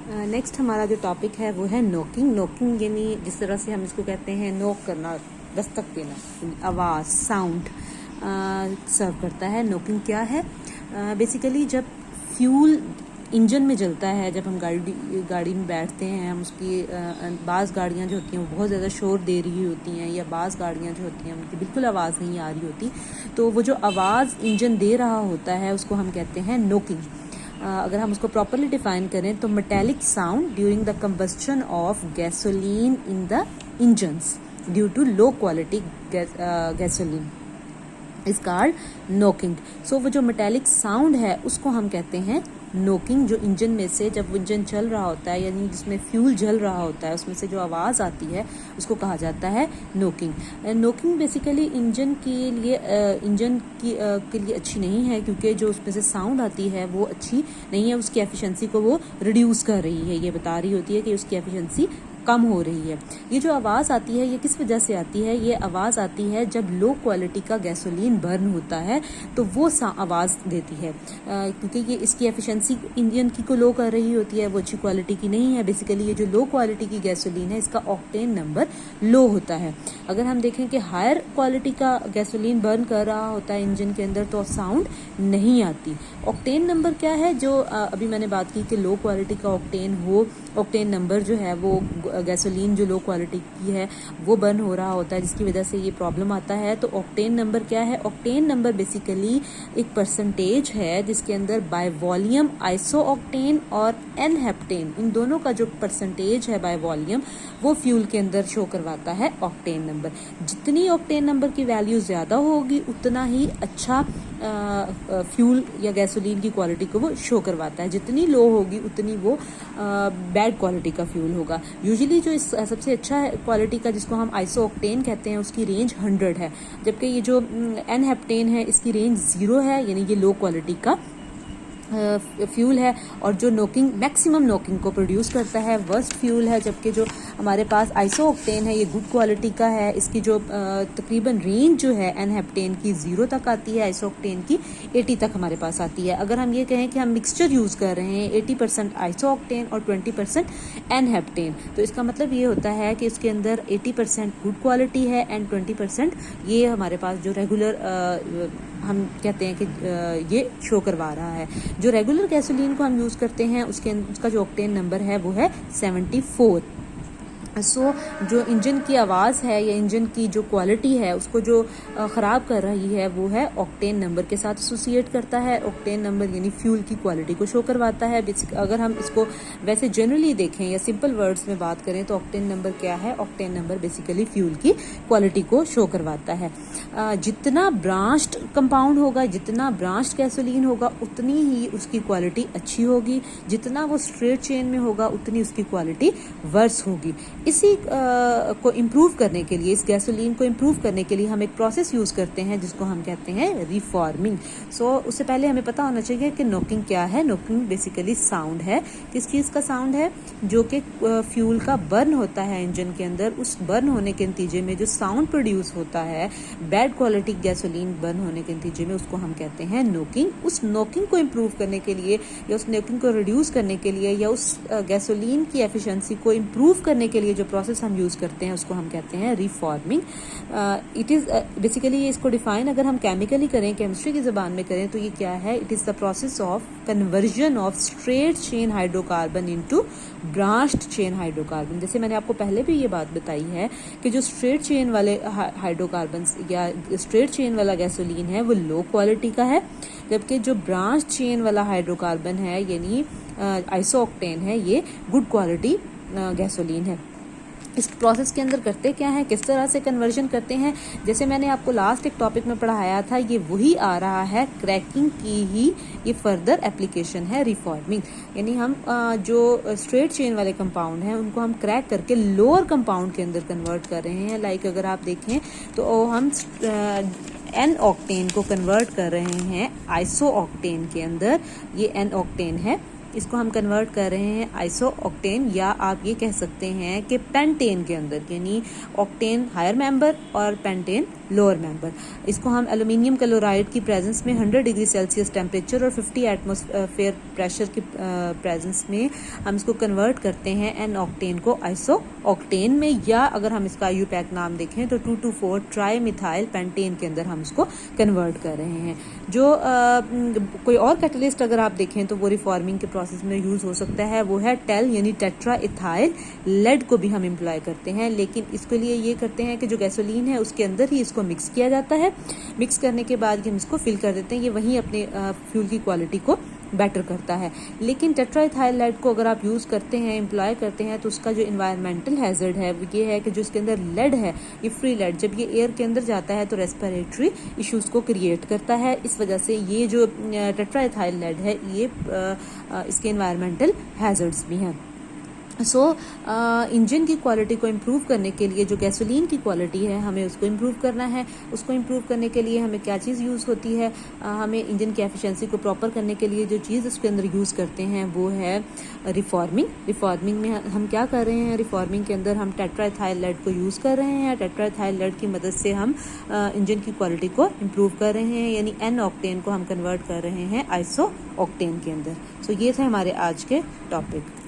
Next हमारा जो topic है वो है नोकिंग। नोकिंग यानी जिस तरह से हम इसको कहते हैं नोक करना, दस्तक देना, आवाज़, साउंड सर्व करता है। नोकिंग क्या है? बेसिकली जब फ्यूल इंजन में जलता है, जब हम गाड़ी में बैठते हैं, हम उसकी बाज़ गाड़ियाँ जो होती हैं वो बहुत ज़्यादा शोर दे रही होती हैं, या बाज़ गाड़ियाँ जो होती हैं उनकी बिल्कुल आवाज़ नहीं आ रही होती, तो वो जो आवाज़ इंजन दे रहा होता है उसको हम कहते हैं नोकिंग। अगर हम उसको प्रॉपरली डिफाइन करें तो metallic sound during the combustion of gasoline in the engines due to low quality gasoline is called knocking. So वो जो मेटेलिक साउंड है उसको हम कहते हैं नोकिंग। जो इंजन में से जब वो इंजन चल रहा होता है, यानी जिसमें फ्यूल जल रहा होता है, उसमें से जो आवाज़ आती है उसको कहा जाता है नोकिंग। नोकिंग बेसिकली इंजन के लिए अच्छी नहीं है, क्योंकि जो उसमें से साउंड आती है वो अच्छी नहीं है, उसकी एफिशिएंसी को वो रिड्यूस कर रही है, ये बता रही होती है कि उसकी एफिशिएंसी कम हो रही है। ये जो आवाज़ आती है ये किस वजह से आती है? ये आवाज़ आती है जब लो क्वालिटी का गैसोलीन बर्न होता है तो वो आवाज़ देती है, क्योंकि ये इसकी एफिशिएंसी इंजन की को लो कर रही होती है, वो अच्छी क्वालिटी की नहीं है। बेसिकली ये जो लो क्वालिटी की गैसोलीन है इसका ऑक्टेन नंबर लो होता है। अगर हम देखें कि हायर क्वालिटी का गैसोलीन बर्न कर रहा होता है इंजन के अंदर तो साउंड नहीं आती। ऑक्टेन नंबर क्या है? जो अभी मैंने बात की कि लो क्वालिटी का ऑक्टेन हो, ऑक्टेन नंबर जो है वो गैसोलीन जो लो क्वालिटी की है वो बर्न हो रहा होता है, जिसकी वजह से ये प्रॉब्लम आता है। तो ऑक्टेन नंबर क्या है? ऑक्टेन नंबर बेसिकली एक परसेंटेज है जिसके अंदर बाय वॉल्यूम आइसो ऑक्टेन और एन हेप्टेन, इन दोनों का जो परसेंटेज है बाय वॉल्यूम वो फ्यूल के अंदर शो करवाता है ऑक्टेन नंबर। जितनी ऑक्टेन नंबर की वैल्यू ज्यादा होगी उतना ही अच्छा फ्यूल या गैसोलीन की क्वालिटी को वो शो करवाता है। जितनी लो होगी उतनी वो बैड क्वालिटी का फ्यूल होगा। यूजुअली जो इस सबसे अच्छा क्वालिटी का जिसको हम आइसो ऑक्टेन कहते हैं उसकी रेंज 100 है, जबकि ये जो एन हेप्टेन है इसकी रेंज 0 है, यानी ये लो क्वालिटी का फ्यूल है और जो नोकिंग मैक्सिमम नोकिंग को प्रोड्यूस करता है वर्स्ट फ्यूल है। जबकि जो हमारे पास आइसो ऑक्टेन है ये गुड क्वालिटी का है, इसकी जो तकरीबन रेंज जो है एन हेप्टेन की 0 तक आती है, आइसो ऑक्टेन की 80 तक हमारे पास आती है। अगर हम ये कहें कि हम मिक्सचर यूज़ कर रहे हैं 80% आइसो ऑक्टेन और 20% एन हेप्टेन, तो इसका मतलब ये होता है कि इसके अंदर 80% गुड क्वालिटी है एंड 20% ये हमारे पास जो रेगुलर हम कहते हैं कि ये शो करवा रहा है। जो रेगुलर गैसोलीन को हम यूज़ करते हैं उसका जो ऑक्टेन नंबर है वो है 74। सो जो इंजन की आवाज़ है या इंजन की जो क्वालिटी है उसको जो ख़राब कर रही है वो है ऑक्टेन नंबर के साथ एसोसिएट करता है। ऑक्टेन नंबर यानी फ्यूल की क्वालिटी को शो करवाता है। अगर हम इसको वैसे जनरली देखें या सिंपल वर्ड्स में बात करें तो ऑक्टेन नंबर क्या है? ऑक्टेन नंबर बेसिकली फ्यूल की क्वालिटी को शो करवाता है। जितना ब्रांच्ड कंपाउंड होगा, जितना ब्रांच्ड गैसोलीन होगा उतनी ही उसकी क्वालिटी अच्छी होगी, जितना वो स्ट्रेट चेन में होगा उतनी उसकी क्वालिटी वर्स होगी। इसी को इम्प्रूव करने के लिए, इस गैसोलीन को इम्प्रूव करने के लिए हम एक प्रोसेस यूज़ करते हैं जिसको हम कहते हैं रिफॉर्मिंग। सो उससे पहले हमें पता होना चाहिए कि नोकिंग क्या है। नोकिंग बेसिकली साउंड है। किस चीज़ का साउंड है? जो कि फ्यूल का बर्न होता है इंजन के अंदर, उस बर्न होने के नतीजे में जो साउंड प्रोड्यूस होता है बैड क्वालिटी गैसोलीन बर्न होने के नतीजे में, उसको हम कहते हैं नोकिंग। उस नोकिंग को इम्प्रूव करने के लिए या उस नोकिंग को रिड्यूस करने के लिए या उस गैसोलीन की एफिशिएंसी को इम्प्रूव करने के लिए जो प्रोसेस हम यूज़ करते हैं उसको हम कहते हैं रिफॉर्मिंग। इट इज़ बेसिकली इसको डिफाइन अगर हम केमिकली करें, केमिस्ट्री की ज़बान में करें तो ये क्या है? It is the process of conversion of straight chain hydrocarbon into branched chain hydrocarbon. जैसे मैंने आपको पहले भी ये बात बताई है कि जो स्ट्रेट चेन वाले हाइड्रोकार्बन या स्ट्रेट चेन वाला गैसोलीन है वो लो क्वालिटी का है, जबकि जो ब्रांच चेन वाला हाइड्रोकार्बन है यानी आइसो ऑक्टेन है ये गुड क्वालिटी गैसोलीन है। इस प्रोसेस के अंदर करते क्या है, किस तरह से कन्वर्जन करते हैं? जैसे मैंने आपको लास्ट एक टॉपिक में पढ़ाया था, ये वही आ रहा है, क्रैकिंग की ही ये फर्दर एप्लीकेशन है रिफॉर्मिंग। यानी हम जो स्ट्रेट चेन वाले कंपाउंड हैं उनको हम क्रैक करके लोअर कंपाउंड के अंदर कन्वर्ट कर रहे हैं। लाइक अगर आप देखें तो हम एन ऑक्टेन को कन्वर्ट कर रहे हैं आइसो ऑक्टेन के अंदर। ये एन ऑक्टेन है, इसको हम कन्वर्ट कर रहे हैं आइसो ऑक्टेन, या आप ये कह सकते हैं कि पेंटेन के अंदर, यानी ऑक्टेन हायर मेंबर और पेंटेन लोअर मेंबर। इसको हम एल्यूमिनियम क्लोराइड की प्रेजेंस में 100 डिग्री सेल्सियस टेम्परेचर और 50 एटमॉस्फेयर प्रेशर की प्रेजेंस में हम इसको कन्वर्ट करते हैं एन ऑक्टेन को आइसो ऑक्टेन में, या अगर हम इसका IUPAC नाम देखें तो 2,2,4 ट्राई मिथाइल पेंटेन के अंदर हम इसको कन्वर्ट कर रहे हैं। जो कोई और कैटलिस्ट अगर आप देखें तो वो रिफॉर्मिंग के प्रोसेस में यूज हो सकता है, वो है टेल यानी टेट्रा इथाइल लेड को भी हम इम्प्लॉय करते हैं, लेकिन इसके लिए ये करते हैं कि जो गैसोलीन है उसके अंदर ही इसको मिक्स किया जाता है। मिक्स करने के बाद हम इसको फिल कर देते हैं, ये वहीं अपने फ्यूल की क्वालिटी को बेटर करता है। लेकिन टेट्राइथाइल लेड को अगर आप यूज़ करते हैं, एम्प्लॉय करते हैं, तो उसका जो इन्वायरमेंटल हैजर्ड है वो ये है कि जो इसके अंदर लेड है, ये फ्री लेड जब ये एयर के अंदर जाता है तो रेस्पिरेटरी इश्यूज को क्रिएट करता है। इस वजह से ये जो टेट्राइथाइल लेड है ये इसके इन्वायरमेंटल हैजर्ड्स भी हैं। सो इंजन की क्वालिटी को इम्प्रूव करने के लिए जो गैसोलीन की क्वालिटी है हमें उसको इम्प्रूव करना है। उसको इम्प्रूव करने के लिए हमें क्या चीज़ यूज़ होती है, हमें इंजन की एफिशिएंसी को प्रॉपर करने के लिए जो चीज़ उसके अंदर यूज़ करते हैं वो है रिफॉर्मिंग। रिफॉर्मिंग में हम क्या कर रहे हैं, रिफॉर्मिंग के अंदर हम टेट्राइथाइल लेड को यूज़ कर रहे हैं। टेट्राइथाइल लेड की मदद से हम इंजन की क्वालिटी को इम्प्रूव कर रहे हैं, यानी एन ऑक्टेन को हम कन्वर्ट कर रहे हैं आइसो ऑक्टेन के अंदर। सो ये थे हमारे आज के टॉपिक।